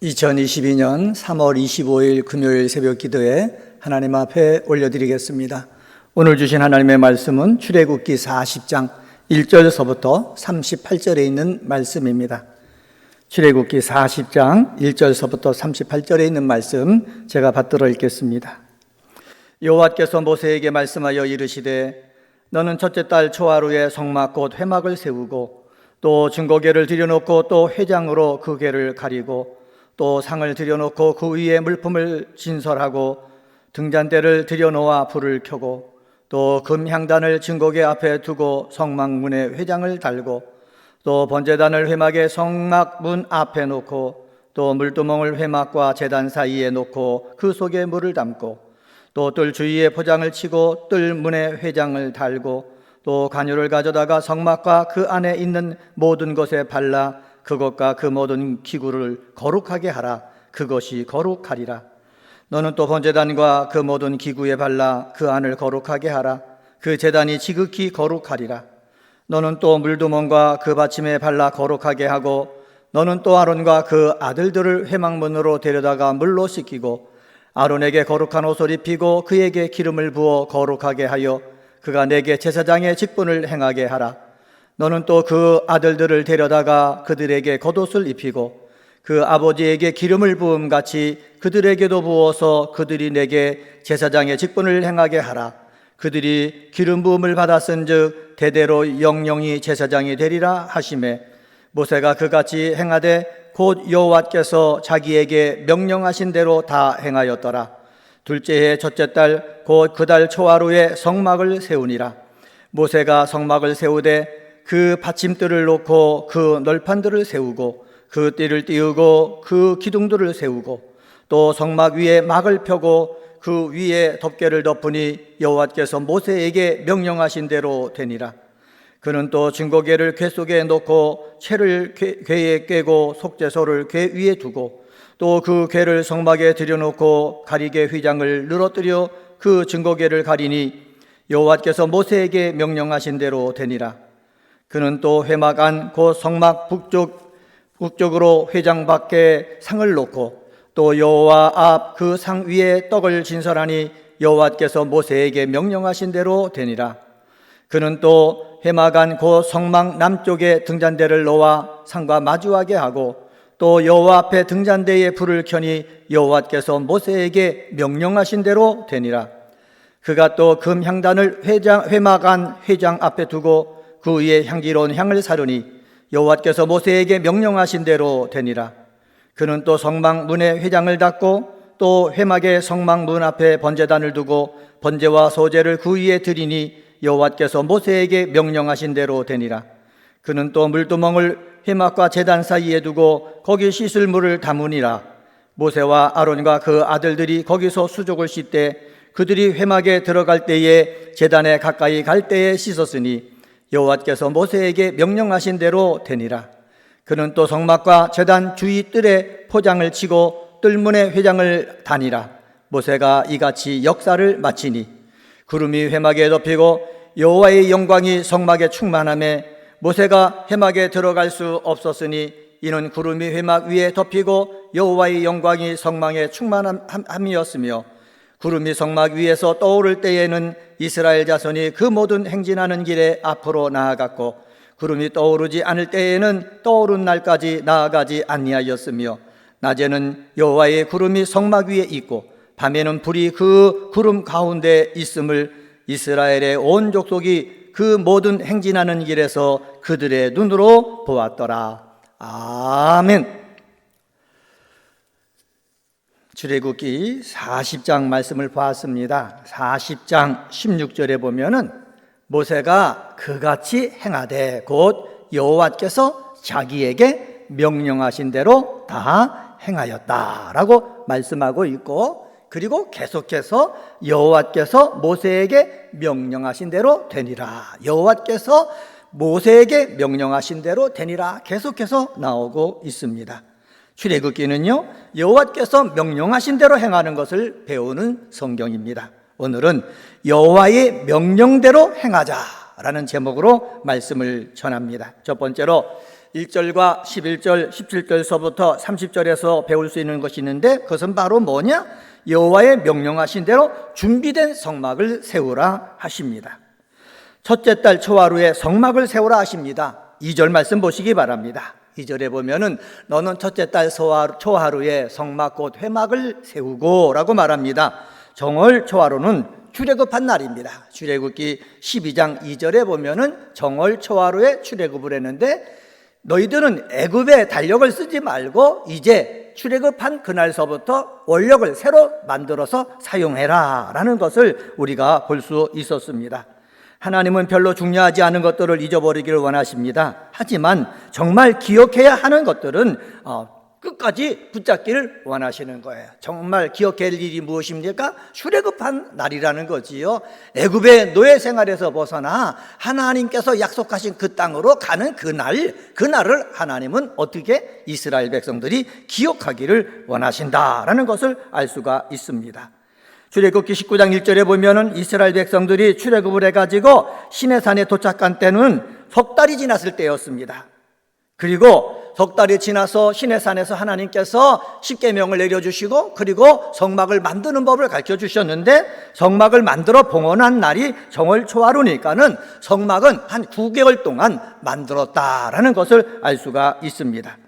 2022년 3월 25일 금요일 새벽 기도에 하나님 앞에 올려드리겠습니다. 오늘 주신 하나님의 말씀은 출애굽기 40장 1절서부터 38절에 있는 말씀입니다. 출애굽기 40장 1절서부터 38절에 있는 말씀 제가 받들어 읽겠습니다. 여호와께서 모세에게 말씀하여 이르시되 너는 첫째 달 초하루에 성막 곧 회막을 세우고 또 증거궤를 들여놓고 또 회장으로 그 궤를 가리고 또 상을 들여놓고 그 위에 물품을 진설하고 등잔대를 들여놓아 불을 켜고 또 금향단을 증거궤 앞에 두고 성막문에 회장을 달고 또 번제단을 회막의 성막 문 앞에 놓고 또 물두멍을 회막과 제단 사이에 놓고 그 속에 물을 담고 또 뜰 주위에 포장을 치고 뜰 문에 회장을 달고 또 관유를 가져다가 성막과 그 안에 있는 모든 것에 발라 그것과 그 모든 기구를 거룩하게 하라. 그것이 거룩하리라. 너는 또 번제단과 그 모든 기구에 발라 그 안을 거룩하게 하라. 그 제단이 지극히 거룩하리라. 너는 또 물두멍과 그 받침에 발라 거룩하게 하고 너는 또 아론과 그 아들들을 회막문으로 데려다가 물로 씻기고 아론에게 거룩한 옷을 입히고 그에게 기름을 부어 거룩하게 하여 그가 내게 제사장의 직분을 행하게 하라. 너는 또 그 아들들을 데려다가 그들에게 겉옷을 입히고 그 아버지에게 기름을 부음같이 그들에게도 부어서 그들이 내게 제사장의 직분을 행하게 하라. 그들이 기름 부음을 받았은즉 대대로 영영이 제사장이 되리라 하시매 모세가 그같이 행하되 곧 여호와께서 자기에게 명령하신 대로 다 행하였더라. 둘째 해 첫째 달 곧 그 달 초하루에 성막을 세우니라. 모세가 성막을 세우되 그 받침들을 놓고 그 널판들을 세우고 그 띠를 띄우고 그 기둥들을 세우고 또 성막 위에 막을 펴고 그 위에 덮개를 덮으니 여호와께서 모세에게 명령하신 대로 되니라. 그는 또 증거궤를 궤 속에 놓고 채를 궤에 꿰고 속죄소를 궤 위에 두고 또 그 궤를 성막에 들여놓고 가리개 휘장을 늘어뜨려 그 증거궤를 가리니 여호와께서 모세에게 명령하신 대로 되니라. 그는 또 회막 안 곧 성막 북쪽으로 회장 밖에 상을 놓고 또 여호와 앞 그 상 위에 떡을 진설하니 여호와께서 모세에게 명령하신 대로 되니라. 그는 또 회막 안 곧 성막 남쪽에 등잔대를 놓아 상과 마주하게 하고 또 여호와 앞에 등잔대에 불을 켜니 여호와께서 모세에게 명령하신 대로 되니라. 그가 또 금향단을 회막 안 회장 앞에 두고 그 위에 향기로운 향을 사르니 여호와께서 모세에게 명령하신 대로 되니라. 그는 또 성막 문에 회장을 닫고 또 회막의 성막 문 앞에 번제단을 두고 번제와 소제를 그 위에 드리니 여호와께서 모세에게 명령하신 대로 되니라. 그는 또 물두멍을 회막과 제단 사이에 두고 거기 씻을 물을 담으니라. 모세와 아론과 그 아들들이 거기서 수족을 씻되 그들이 회막에 들어갈 때에 제단에 가까이 갈 때에 씻었으니 여호와께서 모세에게 명령하신 대로 되니라. 그는 또 성막과 제단 주위 뜰에 포장을 치고 뜰문에 회장을 다니라. 모세가 이같이 역사를 마치니 구름이 회막에 덮이고 여호와의 영광이 성막에 충만하며 모세가 회막에 들어갈 수 없었으니 이는 구름이 회막 위에 덮이고 여호와의 영광이 성막에 충만함이었으며 구름이 성막 위에서 떠오를 때에는 이스라엘 자손이 그 모든 행진하는 길에 앞으로 나아갔고 구름이 떠오르지 않을 때에는 떠오른 날까지 나아가지 아니하였으며 낮에는 여호와의 구름이 성막 위에 있고 밤에는 불이 그 구름 가운데 있음을 이스라엘의 온 족속이 그 모든 행진하는 길에서 그들의 눈으로 보았더라. 아멘. 출애굽기 40장 말씀을 보았습니다. 40장 16절에 보면은 모세가 그같이 행하되 곧 여호와께서 자기에게 명령하신 대로 다 행하였다라고 말씀하고 있고 그리고 계속해서 여호와께서 모세에게 명령하신 대로 되니라. 여호와께서 모세에게 명령하신 대로 되니라 계속해서 나오고 있습니다. 출애굽기는요 여호와께서 명령하신 대로 행하는 것을 배우는 성경입니다. 오늘은 여호와의 명령대로 행하자라는 제목으로 말씀을 전합니다. 첫 번째로 1절과 11절, 17절서부터 30절에서 배울 수 있는 것이 있는데 그것은 바로 뭐냐? 여호와의 명령하신 대로 준비된 성막을 세우라 하십니다. 첫째 달 초하루에 성막을 세우라 하십니다. 2절 말씀 보시기 바랍니다. 2절에 보면은 너는 첫째 달 초하루에 성막 곧 회막을 세우고 라고 말합니다. 정월 초하루는 출애굽한 날입니다. 출애굽기 12장 2절에 보면은 정월 초하루에 출애굽을 했는데 너희들은 애굽의 달력을 쓰지 말고 이제 출애굽한 그날서부터 원력을 새로 만들어서 사용해라 라는 것을 우리가 볼 수 있었습니다. 하나님은 별로 중요하지 않은 것들을 잊어버리기를 원하십니다. 하지만 정말 기억해야 하는 것들은 끝까지 붙잡기를 원하시는 거예요. 정말 기억할 일이 무엇입니까? 출애굽한 날이라는 거지요. 애굽의 노예 생활에서 벗어나 하나님께서 약속하신 그 땅으로 가는 그날을 하나님은 어떻게 이스라엘 백성들이 기억하기를 원하신다라는 것을 알 수가 있습니다. 출애굽기 19장 1절에 보면은 이스라엘 백성들이 출애굽을 해가지고 시내산에 도착한 때는 석 달이 지났을 때였습니다. 그리고 석 달이 지나서 시내산에서 하나님께서 십계명을 내려주시고 그리고 성막을 만드는 법을 가르쳐 주셨는데 성막을 만들어 봉헌한 날이 정월 초하루니까는 성막은 한 9개월 동안 만들었다라는 것을 알 수가 있습니다.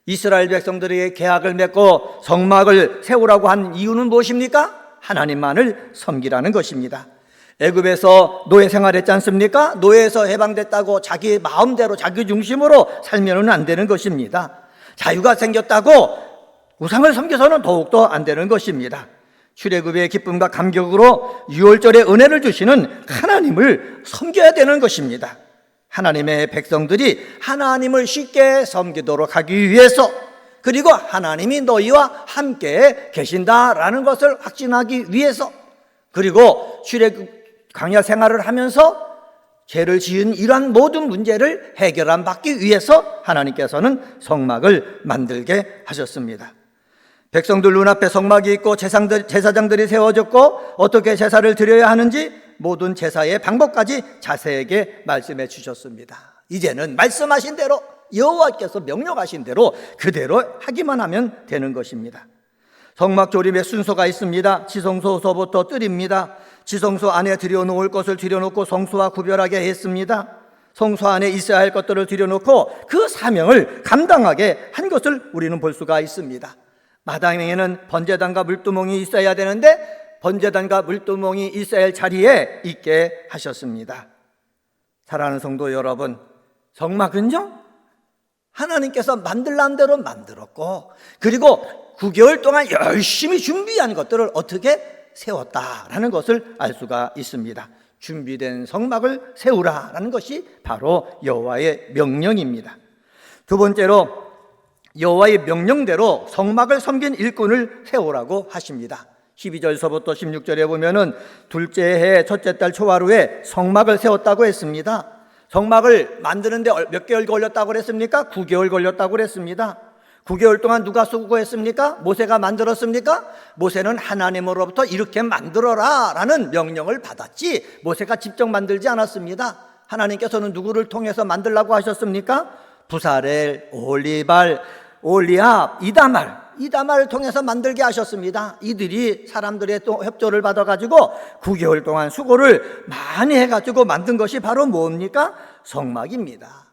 이스라엘 백성들에게 계약을 맺고 성막을 세우라고 한 이유는 무엇입니까? 하나님만을 섬기라는 것입니다. 애굽에서 노예 생활했지 않습니까? 노예에서 해방됐다고 자기 마음대로 자기 중심으로 살면은 안 되는 것입니다. 자유가 생겼다고 우상을 섬겨서는 더욱더 안 되는 것입니다. 출애굽의 기쁨과 감격으로 유월절에 은혜를 주시는 하나님을 섬겨야 되는 것입니다. 하나님의 백성들이 하나님을 쉽게 섬기도록 하기 위해서 그리고 하나님이 너희와 함께 계신다라는 것을 확신하기 위해서 그리고 출애굽 광야 생활을 하면서 죄를 지은 이러한 모든 문제를 해결함 받기 위해서 하나님께서는 성막을 만들게 하셨습니다. 백성들 눈앞에 성막이 있고 제사장들이 세워졌고 어떻게 제사를 드려야 하는지 모든 제사의 방법까지 자세하게 말씀해 주셨습니다. 이제는 말씀하신 대로 여호와께서 명령하신 대로 그대로 하기만 하면 되는 것입니다. 성막 조립의 순서가 있습니다. 지성소서부터 뜰입니다. 지성소 안에 들여놓을 것을 들여놓고 성소와 구별하게 했습니다. 성소 안에 있어야 할 것들을 들여놓고 그 사명을 감당하게 한 것을 우리는 볼 수가 있습니다. 마당에는 번제단과 물두멍이 있어야 되는데 번제단과 물두멍이 있어야 할 자리에 있게 하셨습니다. 사랑하는 성도 여러분, 성막은요 하나님께서 만들란 대로 만들었고 그리고 9개월 동안 열심히 준비한 것들을 어떻게 세웠다라는 것을 알 수가 있습니다. 준비된 성막을 세우라라는 것이 바로 여호와의 명령입니다. 두 번째로 여호와의 명령대로 성막을 섬긴 일꾼을 세우라고 하십니다. 12절서부터 16절에 보면은 둘째 해 첫째 달 초하루에 성막을 세웠다고 했습니다. 성막을 만드는데 몇 개월 걸렸다고 그랬습니까? 9개월 걸렸다고 그랬습니다. 9개월 동안 누가 수고했습니까? 모세가 만들었습니까? 모세는 하나님으로부터 이렇게 만들어라 라는 명령을 받았지 모세가 직접 만들지 않았습니다. 하나님께서는 누구를 통해서 만들라고 하셨습니까? 부사렐, 올리발, 올리압, 이다말을 통해서 만들게 하셨습니다. 이들이 사람들의 또 협조를 받아가지고 9개월 동안 수고를 많이 해가지고 만든 것이 바로 뭡니까? 성막입니다.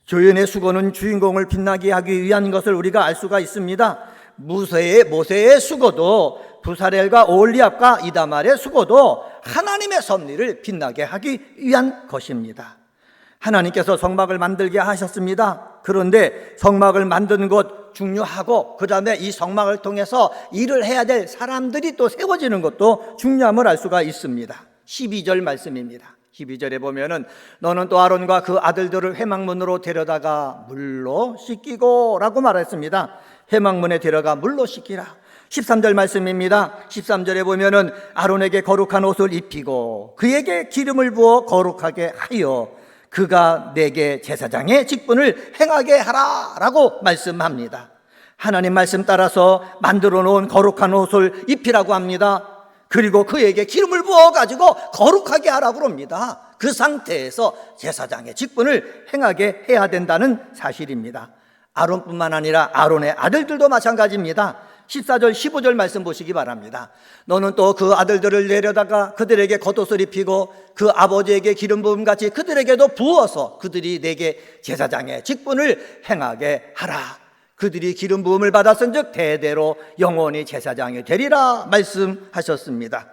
조연의 수고는 주인공을 빛나게 하기 위한 것을 우리가 알 수가 있습니다. 모세의 수고도 부사렐과 올리압과 이다말의 수고도 하나님의 섭리를 빛나게 하기 위한 것입니다. 하나님께서 성막을 만들게 하셨습니다. 그런데 성막을 만드는 것 중요하고 그 다음에 이 성막을 통해서 일을 해야 될 사람들이 또 세워지는 것도 중요함을 알 수가 있습니다. 12절 말씀입니다. 12절에 보면은 너는 또 아론과 그 아들들을 회막문으로 데려다가 물로 씻기고 라고 말했습니다. 회막문에 데려가 물로 씻기라. 13절 말씀입니다. 13절에 보면은 아론에게 거룩한 옷을 입히고 그에게 기름을 부어 거룩하게 하여 그가 내게 제사장의 직분을 행하게 하라 라고 말씀합니다. 하나님 말씀 따라서 만들어 놓은 거룩한 옷을 입히라고 합니다. 그리고 그에게 기름을 부어가지고 거룩하게 하라고 그럽니다. 그 상태에서 제사장의 직분을 행하게 해야 된다는 사실입니다. 아론뿐만 아니라 아론의 아들들도 마찬가지입니다. 14절 15절 말씀 보시기 바랍니다. 너는 또 그 아들들을 내려다가 그들에게 겉옷을 입히고 그 아버지에게 기름 부음같이 그들에게도 부어서 그들이 내게 제사장의 직분을 행하게 하라. 그들이 기름 부음을 받았은즉 대대로 영원히 제사장이 되리라 말씀하셨습니다.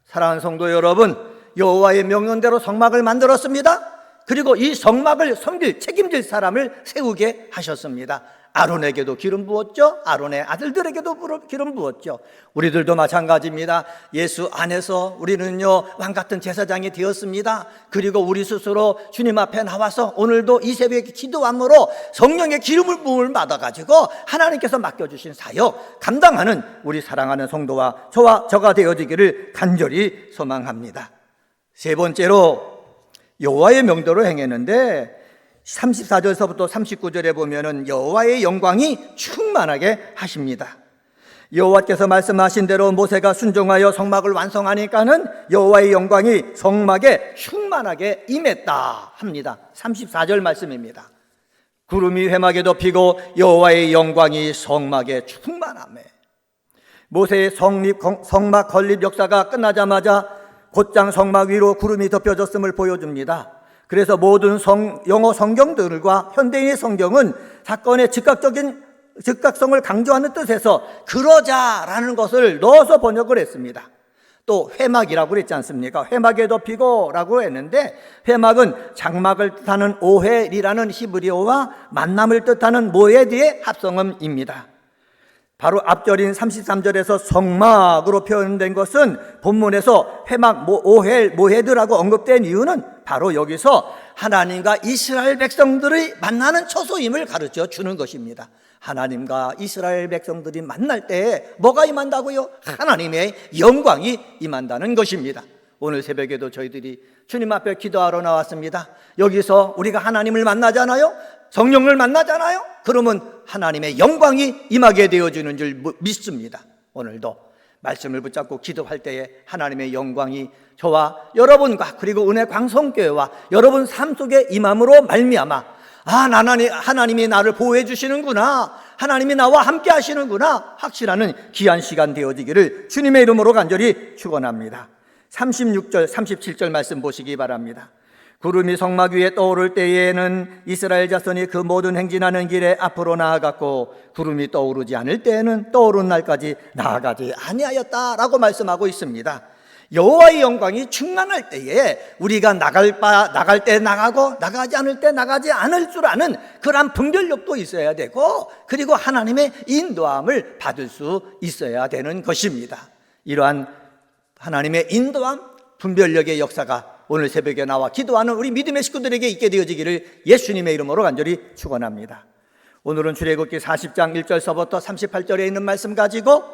사랑하는 성도 여러분, 여호와의 명령대로 성막을 만들었습니다. 그리고 이 성막을 섬길 책임질 사람을 세우게 하셨습니다. 아론에게도 기름 부었죠. 아론의 아들들에게도 기름 부었죠. 우리들도 마찬가지입니다. 예수 안에서 우리는요 왕같은 제사장이 되었습니다. 그리고 우리 스스로 주님 앞에 나와서 오늘도 이 새벽에 기도함으로 성령의 기름을 부음을 받아가지고 하나님께서 맡겨주신 사역 감당하는 우리 사랑하는 성도와 저가 되어지기를 간절히 소망합니다. 세 번째로 여호와의 명도로 행했는데 34절서부터 39절에 보면은 여호와의 영광이 충만하게 하십니다. 여호와께서 말씀하신 대로 모세가 순종하여 성막을 완성하니까는 여호와의 영광이 성막에 충만하게 임했다 합니다. 34절 말씀입니다. 구름이 회막에 덮이고 여호와의 영광이 성막에 충만하매. 모세의 성막 건립 역사가 끝나자마자 곧장 성막 위로 구름이 덮여졌음을 보여줍니다. 그래서 모든 영어 성경들과 현대인의 성경은 사건의 즉각성을 강조하는 뜻에서 그러자라는 것을 넣어서 번역을 했습니다. 또 회막이라고 그랬지 않습니까? 회막에 덮이고 라고 했는데 회막은 장막을 뜻하는 오헬이라는 히브리어와 만남을 뜻하는 모에드의 합성음입니다. 바로 앞절인 33절에서 성막으로 표현된 것은 본문에서 회막, 오헬, 모헤드라고 언급된 이유는 바로 여기서 하나님과 이스라엘 백성들의 만나는 처소임을 가르쳐 주는 것입니다. 하나님과 이스라엘 백성들이 만날 때에 뭐가 임한다고요? 하나님의 영광이 임한다는 것입니다. 오늘 새벽에도 저희들이 주님 앞에 기도하러 나왔습니다. 여기서 우리가 하나님을 만나잖아요. 성령을 만나잖아요. 그러면 하나님의 영광이 임하게 되어지는 줄 믿습니다. 오늘도 말씀을 붙잡고 기도할 때에 하나님의 영광이 저와 여러분과 그리고 은혜 광성교회와 여러분 삶 속에 임함으로 말미암아 하나님이 나를 보호해 주시는구나, 하나님이 나와 함께 하시는구나 확실한 귀한 시간 되어지기를 주님의 이름으로 간절히 축원합니다. 36절 37절 말씀 보시기 바랍니다. 구름이 성막 위에 떠오를 때에는 이스라엘 자손이 그 모든 행진하는 길에 앞으로 나아갔고 구름이 떠오르지 않을 때에는 떠오른 날까지 나아가지 아니하였다라고 말씀하고 있습니다. 여호와의 영광이 충만할 때에 우리가 나갈 때 나가고 나가지 않을 때 나가지 않을 줄 아는 그러한 분별력도 있어야 되고 그리고 하나님의 인도함을 받을 수 있어야 되는 것입니다. 이러한 하나님의 인도함, 분별력의 역사가 오늘 새벽에 나와 기도하는 우리 믿음의 식구들에게 있게 되어지기를 예수님의 이름으로 간절히 축원합니다. 오늘은 출애굽기 40장 1절서부터 38절에 있는 말씀 가지고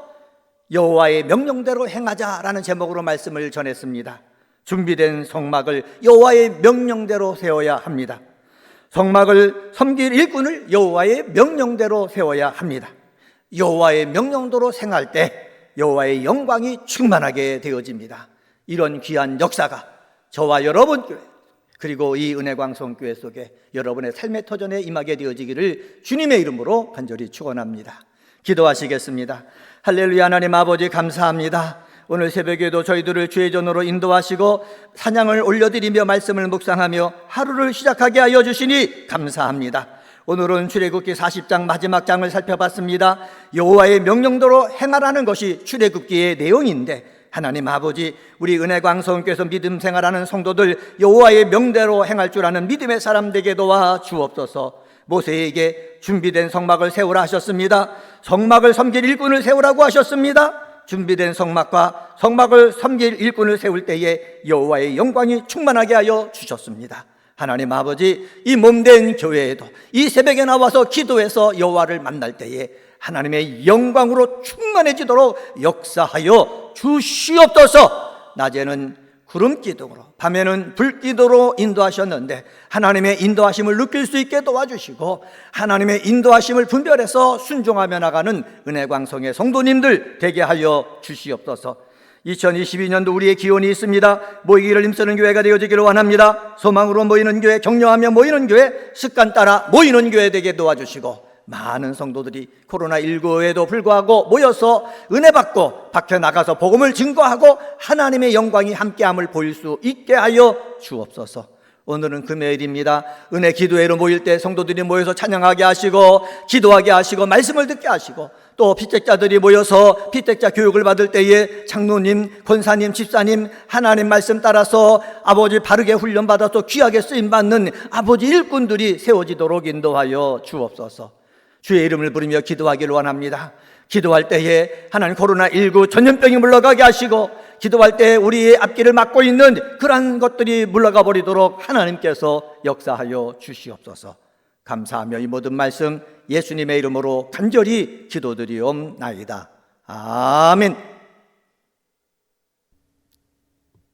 여호와의 명령대로 행하자라는 제목으로 말씀을 전했습니다. 준비된 성막을 여호와의 명령대로 세워야 합니다. 성막을 섬길 일꾼을 여호와의 명령대로 세워야 합니다. 여호와의 명령대로 생활할 때 여호와의 영광이 충만하게 되어집니다. 이런 귀한 역사가 저와 여러분 교회 그리고 이 은혜광성교회 속에 여러분의 삶의 터전에 임하게 되어지기를 주님의 이름으로 간절히 축원합니다. 기도하시겠습니다. 할렐루야. 하나님 아버지 감사합니다. 오늘 새벽에도 저희들을 주의 전으로 인도하시고 찬양을 올려드리며 말씀을 묵상하며 하루를 시작하게 하여 주시니 감사합니다. 오늘은 출애굽기 40장 마지막 장을 살펴봤습니다. 여호와의 명령대로 행하라는 것이 출애굽기의 내용인데 하나님 아버지, 우리 은혜광성교회에서 믿음 생활하는 성도들 여호와의 명대로 행할 줄 아는 믿음의 사람 되게 도와 주옵소서. 모세에게 준비된 성막을 세우라 하셨습니다. 성막을 섬길 일꾼을 세우라고 하셨습니다. 준비된 성막과 성막을 섬길 일꾼을 세울 때에 여호와의 영광이 충만하게 하여 주셨습니다. 하나님 아버지, 이 몸된 교회에도 이 새벽에 나와서 기도해서 여호와를 만날 때에 하나님의 영광으로 충만해지도록 역사하여 주시옵소서. 낮에는 구름 기둥으로 밤에는 불 기둥으로 인도하셨는데 하나님의 인도하심을 느낄 수 있게 도와주시고 하나님의 인도하심을 분별해서 순종하며 나가는 은혜광성의 성도님들 되게 하여 주시옵소서. 2022년도 우리의 기원이 있습니다. 모이기를 힘쓰는 교회가 되어지기를 원합니다. 소망으로 모이는 교회, 격려하며 모이는 교회, 습관 따라 모이는 교회 되게 도와주시고, 많은 성도들이 코로나19에도 불구하고 모여서 은혜 받고 밖에 나가서 복음을 증거하고 하나님의 영광이 함께함을 보일 수 있게 하여 주옵소서. 오늘은 금요일입니다. 은혜 기도회로 모일 때 성도들이 모여서 찬양하게 하시고 기도하게 하시고 말씀을 듣게 하시고, 또 피택자들이 모여서 피택자 교육을 받을 때에 장로님, 권사님, 집사님 하나님 말씀 따라서 아버지 바르게 훈련받아서 귀하게 쓰임받는 아버지 일꾼들이 세워지도록 인도하여 주옵소서. 주의 이름을 부르며 기도하기를 원합니다. 기도할 때에 하나님 코로나19 전염병이 물러가게 하시고, 기도할 때 우리의 앞길을 막고 있는 그러한 것들이 물러가 버리도록 하나님께서 역사하여 주시옵소서. 감사하며 이 모든 말씀 예수님의 이름으로 간절히 기도드리옵나이다. 아멘.